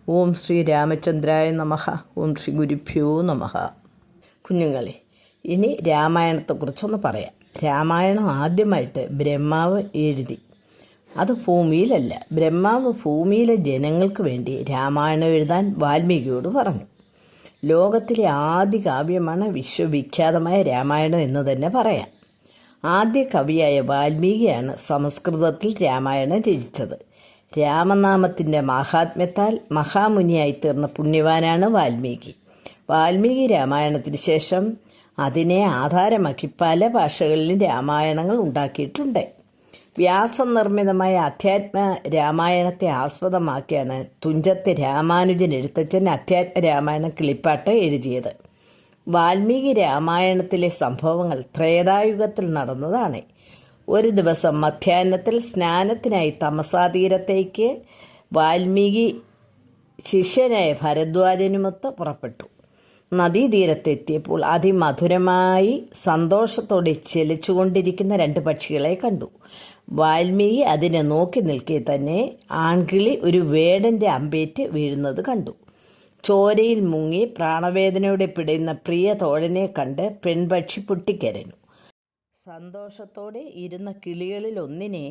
ഓം ശ്രീ രാമചന്ദ്രായ നമഃ. ഓം ശ്രീ ഗുരുഭ്യോ നമഃ. കുഞ്ഞുങ്ങളെ, ഇനി രാമായണത്തെക്കുറിച്ചൊന്ന് പറയാം. രാമായണം ആദ്യമായിട്ട് ബ്രഹ്മാവ് എഴുതി. അത് ഭൂമിയിലല്ല. ബ്രഹ്മാവ് ഭൂമിയിലെ ജനങ്ങൾക്ക് വേണ്ടി രാമായണം എഴുതാൻ വാൽമീകിയോട് പറഞ്ഞു. ലോകത്തിലെ ആദ്യ കാവ്യമാണ് വിശ്വവിഖ്യാതമായ രാമായണം എന്ന് തന്നെ പറയാം. ആദ്യ കവിയായ വാൽമീകിയാണ് സംസ്കൃതത്തിൽ രാമായണം രചിച്ചത്. രാമനാമത്തിൻ്റെ മാഹാത്മ്യത്താൽ മഹാമുനിയായി തീർന്ന പുണ്യവാനാണ് വാൽമീകി. വാൽമീകി രാമായണത്തിന് ശേഷം അതിനെ ആധാരമാക്കി പല ഭാഷകളിലും രാമായണങ്ങൾ ഉണ്ടാക്കിയിട്ടുണ്ട്. വ്യാസനിർമ്മിതമായ അധ്യാത്മ രാമായണത്തെ ആസ്പദമാക്കിയാണ് തുഞ്ചത്ത് രാമാനുജൻ എഴുത്തച്ഛൻ അധ്യാത്മ രാമായണം കിളിപ്പാട്ട് എഴുതിയത്. വാൽമീകി രാമായണത്തിലെ സംഭവങ്ങൾ ത്രേതായുഗത്തിൽ നടന്നതാണ്. ഒരു ദിവസം മധ്യാഹ്നത്തിൽ സ്നാനത്തിനായി തമസാതീരത്തേക്ക് വാൽമീകി ശിഷ്യനായ ഭരദ്വാജനുമൊത്ത് പുറപ്പെട്ടു. നദീതീരത്തെത്തിയപ്പോൾ അതിമധുരമായി സന്തോഷത്തോടെ ചലിച്ചുകൊണ്ടിരിക്കുന്ന 2 പക്ഷികളെ കണ്ടു. വാൽമീകി അതിനെ നോക്കി നിൽക്കെ തന്നെ ആൺകിളി ഒരു വേടൻ്റെ അമ്പേറ്റ് വീഴുന്നത് കണ്ടു. ചോരയിൽ മുങ്ങി പ്രാണവേദനയോടെ പിടയുന്ന പ്രിയ തോഴനെ കണ്ട് പെൺപക്ഷി പൊട്ടിക്കരഞ്ഞു. സന്തോഷത്തോടെ ഇരുന്ന കിളികളിൽ ഒന്നിനെ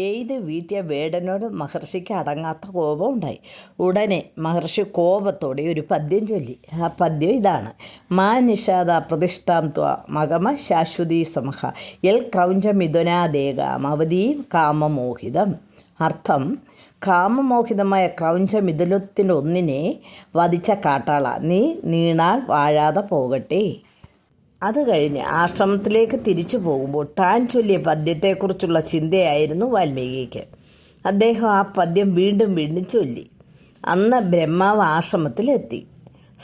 എയ്ത് വീട്ടിയ വേടനോട് മഹർഷിക്ക് അടങ്ങാത്ത കോപം ഉണ്ടായി. ഉടനെ മഹർഷി കോപത്തോടെ ഒരു പദ്യം ചൊല്ലി. ആ പദ്യം ഇതാണ്: മാ നിഷാദ പ്രതിഷ്ഠാം ത്വ മഗമ ശാശ്വതീ സമഹ യൽ ക്രൗഞ്ചമിഥുനാദേകാം അവധീം കാമമോഹിതം. അർത്ഥം: കാമമോഹിതമായ ക്രൗഞ്ചമിഥുനത്തിനൊന്നിനെ വധിച്ച കാട്ടാള, നീ നീണാൾ വാഴാതെ പോകട്ടെ. അത് കഴിഞ്ഞ് ആശ്രമത്തിലേക്ക് തിരിച്ചു പോകുമ്പോൾ താൻ ചൊല്ലിയ പദ്യത്തെക്കുറിച്ചുള്ള ചിന്തയായിരുന്നു വാൽമീകിക്ക്. അദ്ദേഹം ആ പദ്യം വീണ്ടും വീണ്ടും ചൊല്ലി. അന്ന് ബ്രഹ്മാവ് ആശ്രമത്തിലെത്തി.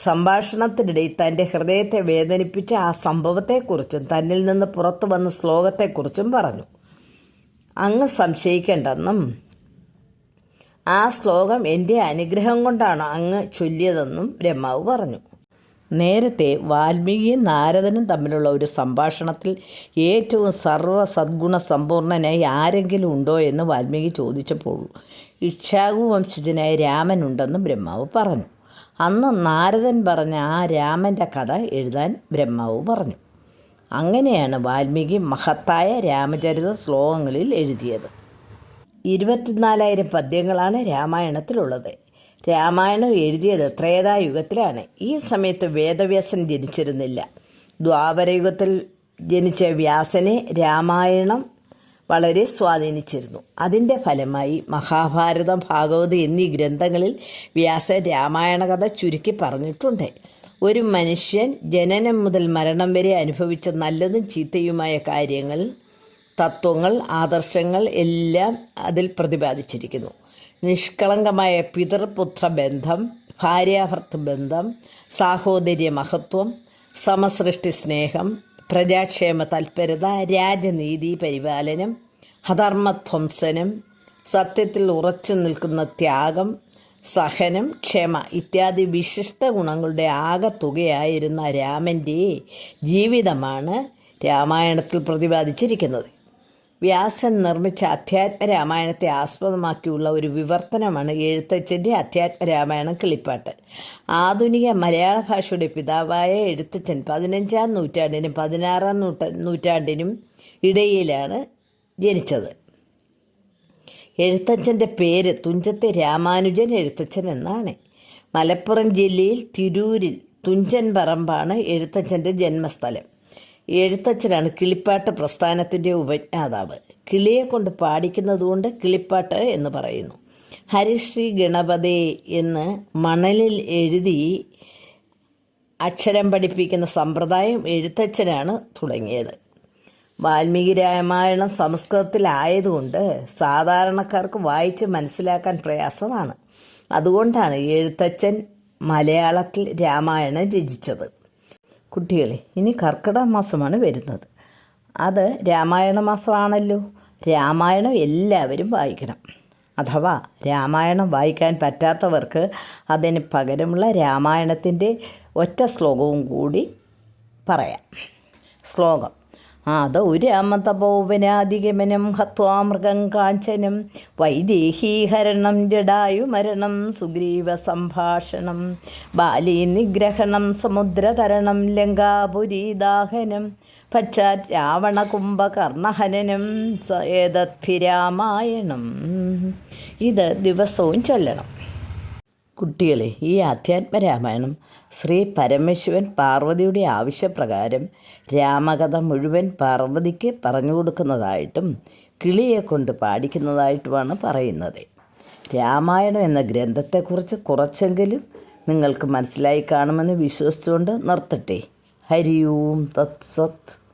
സംഭാഷണത്തിനിടയിൽ തൻ്റെ ഹൃദയത്തെ വേദനിപ്പിച്ച ആ സംഭവത്തെക്കുറിച്ചും തന്നിൽ നിന്ന് പുറത്തു വന്ന ശ്ലോകത്തെക്കുറിച്ചും പറഞ്ഞു. അങ്ങ് സംശയിക്കേണ്ടെന്നും ആ ശ്ലോകം എൻ്റെ അനുഗ്രഹം കൊണ്ടാണ് അങ്ങ് ചൊല്ലിയതെന്നും ബ്രഹ്മാവ് പറഞ്ഞു. നേരത്തെ വാൽമീകിയും നാരദനും തമ്മിലുള്ള ഒരു സംഭാഷണത്തിൽ ഏറ്റവും സദ്ഗുണ സമ്പൂർണനായി ആരെങ്കിലും ഉണ്ടോ എന്ന് വാൽമീകി ചോദിച്ചപ്പോൾ ഇക്ഷ്വാകു വംശജനായ രാമനുണ്ടെന്ന് ബ്രഹ്മാവ് പറഞ്ഞു. അന്ന് നാരദൻ പറഞ്ഞ ആ രാമൻ്റെ കഥ എഴുതാൻ ബ്രഹ്മാവ് പറഞ്ഞു. അങ്ങനെയാണ് വാൽമീകി മഹത്തായ രാമചരിത ശ്ലോകങ്ങളിൽ എഴുതിയത്. 24,000 പദ്യങ്ങളാണ് രാമായണത്തിലുള്ളത്. രാമായണം എഴുതിയത് ത്രേതായുഗത്തിലാണ്. ഈ സമയത്ത് വേദവ്യാസൻ ജനിച്ചിരുന്നില്ല. ദ്വാപരയുഗത്തിൽ ജനിച്ച വ്യാസനെ രാമായണം വളരെ സ്വാധീനിച്ചിരുന്നു. അതിൻ്റെ ഫലമായി മഹാഭാരതം, ഭാഗവതം എന്നീ ഗ്രന്ഥങ്ങളിൽ വ്യാസൻ രാമായണ കഥ ചുരുക്കി പറഞ്ഞിട്ടുണ്ട്. ഒരു മനുഷ്യൻ ജനനം മുതൽ മരണം വരെ അനുഭവിച്ച നല്ലതും ചീത്തയുമായ കാര്യങ്ങൾ, തത്വങ്ങൾ, ആദർശങ്ങൾ എല്ലാം അതിൽ പ്രതിപാദിച്ചിരിക്കുന്നു. നിഷ്കളങ്കമായ പിതൃപുത്ര ബന്ധം, ഭാര്യാഭർത്തൃ ബന്ധം, സാഹോദര്യ മഹത്വം, സമസൃഷ്ടി സ്നേഹം, പ്രജാക്ഷേമ തൽപരത, രാജനീതി പരിപാലനം, അധർമ്മധ്വംസനം, സത്യത്തിൽ ഉറച്ചു നിൽക്കുന്ന ത്യാഗം, സഹനം, ക്ഷമ ഇത്യാദി വിശിഷ്ട ഗുണങ്ങളുടെ ആകെത്തുകയായിരുന്ന രാമൻ്റെ ജീവിതമാണ് രാമായണത്തിൽ പ്രതിപാദിച്ചിരിക്കുന്നത്. വ്യാസൻ നിർമ്മിച്ച അധ്യാത്മ രാമായണത്തെ ആസ്പദമാക്കിയുള്ള ഒരു വിവർത്തനമാണ് എഴുത്തച്ഛൻ്റെ അധ്യാത്മ രാമായണം കിളിപ്പാട്ട്. ആധുനിക മലയാള ഭാഷയുടെ പിതാവായ എഴുത്തച്ഛൻ 15-ാം നൂറ്റാണ്ടിനും 16-ാം നൂറ്റാണ്ടിനും ഇടയിലാണ് ജനിച്ചത്. എഴുത്തച്ഛൻ്റെ പേര് തുഞ്ചത്തെ രാമാനുജൻ എഴുത്തച്ഛൻ എന്നാണ്. മലപ്പുറം ജില്ലയിൽ തിരൂരിൽ തുഞ്ചൻ പറമ്പാണ് എഴുത്തച്ഛൻ്റെ ജന്മസ്ഥലം. എഴുത്തച്ഛനാണ് കിളിപ്പാട്ട് പ്രസ്ഥാനത്തിൻ്റെ ഉപജ്ഞാതാവ്. കിളിയെ കൊണ്ട് പാടിക്കുന്നതുകൊണ്ട് കിളിപ്പാട്ട് എന്ന് പറയുന്നു. ഹരിശ്രീ ഗണപതേ എന്ന് മണലിൽ എഴുതി അക്ഷരം പഠിപ്പിക്കുന്ന സമ്പ്രദായം എഴുത്തച്ഛനാണ് തുടങ്ങിയത്. വാൽമീകി രാമായണം സംസ്കൃതത്തിലായതുകൊണ്ട് സാധാരണക്കാർക്ക് വായിച്ച് മനസ്സിലാക്കാൻ പ്രയാസമാണ്. അതുകൊണ്ടാണ് എഴുത്തച്ഛൻ മലയാളത്തിൽ രാമായണം രചിച്ചത്. കുട്ടികളെ, ഇനി കർക്കിടക മാസമാണ് വരുന്നത്. അത് രാമായണ മാസമാണല്ലോ. രാമായണം എല്ലാവരും വായിക്കണം. അഥവാ രാമായണം വായിക്കാൻ പറ്റാത്തവർക്ക് അതിന് പകരമുള്ള രാമായണത്തിൻ്റെ ഒറ്റ ശ്ലോകവും കൂടി പറയാം. ശ്ലോകം: ആദൗ രാമതപോവനാധിഗമനം ഹത്വാ മൃഗം കാഞ്ചനം വൈദേഹീഹരണം ജടായുമരണം സുഗ്രീവ സംഭാഷണം ബാലീ നിഗ്രഹണം സമുദ്രതരണം ലങ്കാപുരീദാഹനം പക്ഷാത് രാവണകുംഭകർണഹനനം ഏതദ്ഭിരാമായണം. ഇത് ദിവസവും ചൊല്ലണം. കുട്ടികളെ, ഈ ആധ്യാത്മരാമായണം ശ്രീ പരമേശ്വരൻ പാർവതിയുടെ ആവശ്യപ്രകാരം രാമകഥ മുഴുവൻ പാർവതിക്ക് പറഞ്ഞു കൊടുക്കുന്നതായിട്ടും കിളിയെ കൊണ്ട് പാടിക്കുന്നതായിട്ടുമാണ് പറയുന്നത്. രാമായണം എന്ന ഗ്രന്ഥത്തെക്കുറിച്ച് കുറച്ചെങ്കിലും നിങ്ങൾക്ക് മനസ്സിലായി കാണുമെന്ന് വിശ്വസിച്ചുകൊണ്ട് നിർത്തട്ടെ. ഹരി ഓം തത്സത്.